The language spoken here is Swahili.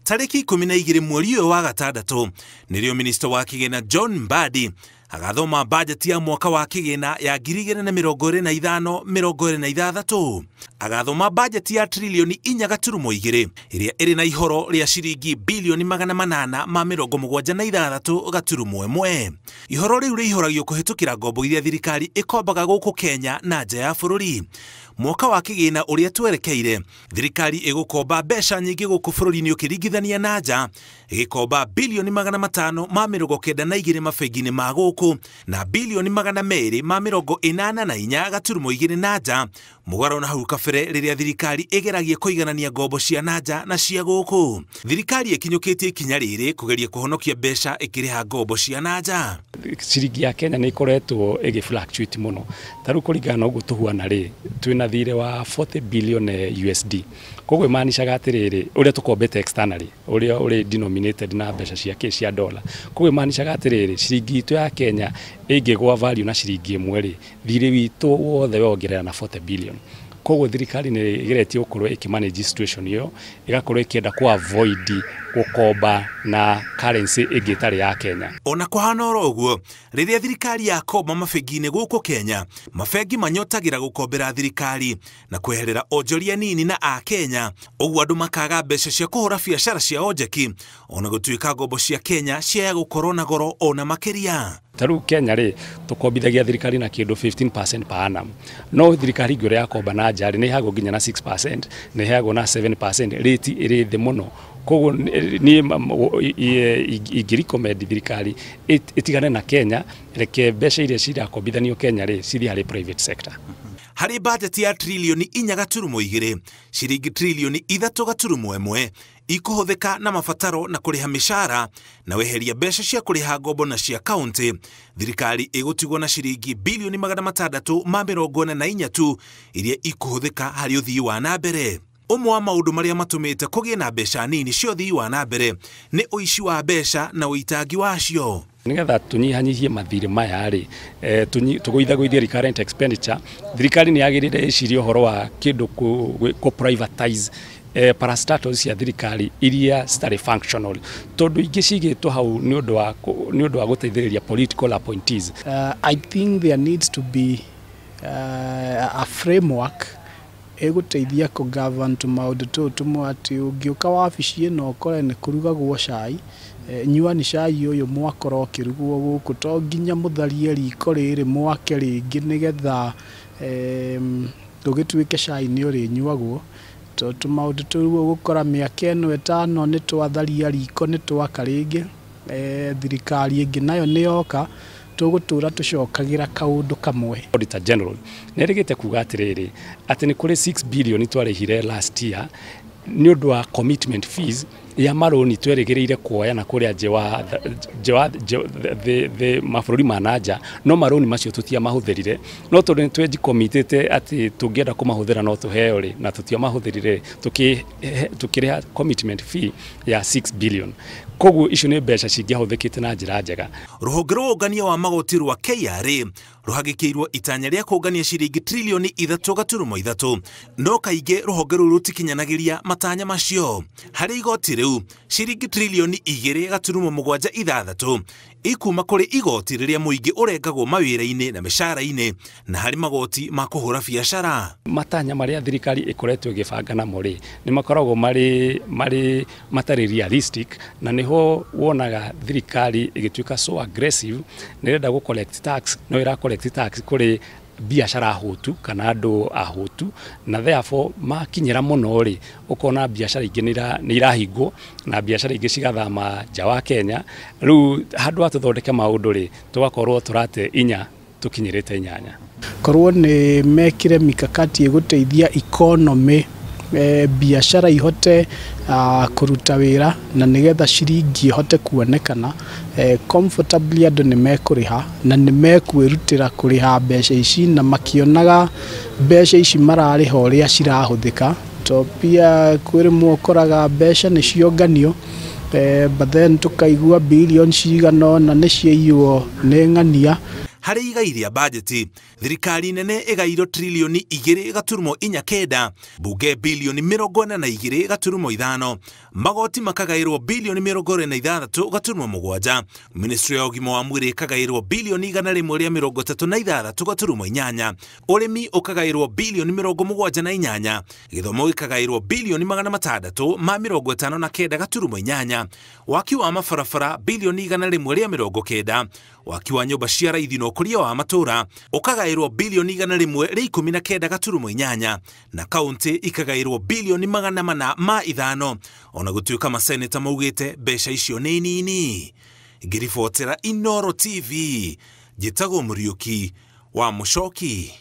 tariki 12 mweri wa gatandatũ nĩrĩo Minister wa Kĩgĩna John Mbadi agathoma bajeti ya mwaka wa kĩgĩna ya 2025-2026. Agathoma bajeti ya trilioni 4.2 ĩrĩa ĩrĩ na ihoro rĩa ciringi bilioni 876.1. Ihoro rĩu rĩihoragio kũhetũkĩra ngombo iria thirikari ĩkombaga gũkũ Kenya na nja ya bũrũri. Mwaka wa kĩgĩna ũrĩa twerekeire, thirikari ĩgũkomba mbeca nyingĩ gũkũ bũrũri-inĩ ũkĩringithania na nja, ĩgĩkomba bilioni 592 mabengi-inĩ ma gũkũ na bilioni 284.2 na nja, mũgarũ na hau kabere rĩrĩa thirikari ĩgeragia kũiganania ngombo cia nanja na cia gũkũ. Thirikari ĩkinyũkĩtie ikinya rĩrĩ kũgeria kũhonokia mbeca ĩkĩrĩha ngombo cia nanja. Ciringi ya Kenya nĩ ikoretwo ĩgĩfluctuate mũno. Tarĩu kũringana na ũguo tũhuana rĩ, twĩna thirĩ wa 40 billion USD. Koguo maanishaga atĩrĩrĩ, ũrĩa tũkombete externally, ũrĩa ũrĩ denominated na mbeca cia dollar. Koguo maanishaga atĩrĩrĩ, ciringi itũ ya Kenya ĩngĩgwa value na ciringi ĩmwe rĩ, thirĩ witũ wothe wongerera na 40 billion. Koguo thirikari nĩ ĩgeretie gũkorwo ĩkĩmanage situation ĩyo, ĩgakorwo ĩkĩenda ku avoid gũkomba na currency ĩngĩ ĩtarĩ ya Kenya. Ona kũhana oro ũguo, rĩrĩa thirikari yakomba mabengi-inĩ gũkũ Kenya, mabengi manyotagĩra gũkombera thirikari na kweherera onjoria nini na a Kenya, ũguo andũ makaga mbeca cia kũhũra biacara cia onjeki, ona gũtuĩka ngombo cia Kenya ciaya gũkorwo na goro ona makĩria. Tarĩu Kenya rĩ, tũkombithagia thirikari na kĩndũ 15% per annum. No thirikari ingĩ ya komba na nja nĩ ĩheagwo nginya na 6%, nĩ ĩheagwo na 7%, rate ĩrĩ thĩ mũno. Koguo niĩ ingĩrecommend thirikari ĩtigane na Kenya, reke mbeca iria cirakombithanio Kenya rĩ cithiĩ harĩ private sector. Harĩ bajeti ya trilioni 4.2, ciringi trilioni 3.1 ikuhũthĩka na mabataro na kũrĩha mĩcara na weheria mbeca cia kũrĩha ngombo na cia kaunti. Thirikari ĩgũtigwo na ciringi bilioni 644 tu iria ikuhũthĩka harĩ ũthii wa na mbere. Ũmwe wa maũndũ marĩa matũmĩte kũgĩe na mbeca nini cia ũthii wa na mbere nĩ ũici wa mbeca na ũitangi wacio. Nĩgetha tunyihanyihie mathirĩ maya rĩ, tũgũithagũithie recurrent expenditure, thirikari nĩ yagĩrĩire ĩcirie ũhoro wa kĩndũ ku privatize parastatals cia thirikari iria citarĩ functional, tondũ ingĩ cigĩtwo hau nĩ ũndũ wa gũteithĩrĩria political appointees. I think there needs to be a framework egũteithia kũgovern maũndũ tũmwe atĩ ũngĩũka wabici ĩno ũkore nĩ kũrugagwo cai, nyuani cai ũyũ mwakora ũkĩrugwo gũkũ, to nginya mũtharie riko rĩrĩ mwake rĩngĩ nĩgetha tũgĩtuĩke cai nĩ ũrĩnyuagwo. Tũmaũndũ tũu gũkora mĩaka ĩno 5 nĩ twatharia riko nĩ twaka rĩngĩ, thirikari ĩngĩ nayo nĩ yoka tũgũtũra tũcokagĩra kaũndũ kamwe. Auditor General nĩ erĩgĩte kuga atĩrĩrĩ atĩ nĩ kũrĩ 6 billion twarĩhire last year nĩ ũndũ wa commitment fees ya maroni twerĩgĩrĩire kuoya na kũrĩa mabũrũri ma nanja, no maroni macio tũtiamahũthĩrire, no tondũ nĩ twĩjikomitĩte atĩ tũngĩenda kũmahũthĩra no tũheo rĩ na tũtiamahũthĩrire tũkĩrĩha commitment fee ya 6 billion. Koguo icio nĩ mbeca cingĩahũthĩkĩte na njĩra njega. Rũhonge rwa ũngania wa magoti rwa KRA rũhagĩkĩirwo itanya rĩa kũngania ciringi trilioni 3.3, no kaingĩ rũhonge rũu rũtikinyanagĩria matanya macio. Harĩ igoti rĩu, ciringi trilioni 2.76 ikuma kũrĩ igoti rĩrĩa mũingĩ ũrengagwo mawĩra-inĩ na mĩcara-inĩ na harĩ magoti ma kũhũra biacara. Matanya marĩa thirikari ĩkoretwo ĩgĩbanga namo rĩ, nĩ makoragwo matarĩ realistic, na nĩho wonaga thirikari ĩgĩtuĩka so aggressive, nĩrenda gũ collect tax, no ĩra collect tax kũrĩ biacara hũtu kana andũ ahũtu, na therefore makinyĩra mũno rĩ ũkona biacara ingĩ nĩ irahingwo na biacara ingĩ cigathama nja wa Kenya. Rĩu handũ ha tũthondeke maũndũ rĩ tũgakorwo tũrate inya tũkinyĩrĩte inyanya. Korwo nĩ mekire mikakati ĩgũteithia economy, biacara ihote kũruta wĩra na nĩgetha ciringi ihote kuonekana comfortably, andũ nĩ mekũrĩha na nĩ mekwĩrutĩra kũrĩha mbeca ici na makĩonaga mbeca ici mararĩha ũrĩa cirahũthĩka. To pia kwĩrĩmwo ũkoraga mbeca nĩ cionganio, but then tukaigua billion cigana na nĩ ciaiywo nĩ ng'ania. harĩ igai rĩa bajeti. Thirikari nene ĩgairwo trilioni 2.49, mbunge bilioni 42.5, magoti makagaĩrwo bilioni 46.7, ministry ya ũgima wa mwĩrĩ ĩkagaĩrwo bilioni 136.8, ũrĩmi ũkagaĩrwo bilioni 78, gĩthomo gĩkagaĩrwo bilioni 659.8, waki wa mabarabara bilioni 190, waki wa nyũmba cia raithi na ũkũria wa matũra ũkagaĩrwo bilioni 119.8, na kaunti ikagaĩrwo bilioni 405, ona gũtuĩka maseneta maugĩte mbeca icio nĩ nini. Ngĩribotera Inooro TV, njĩtagwo Mũriũki wa Mũchoki.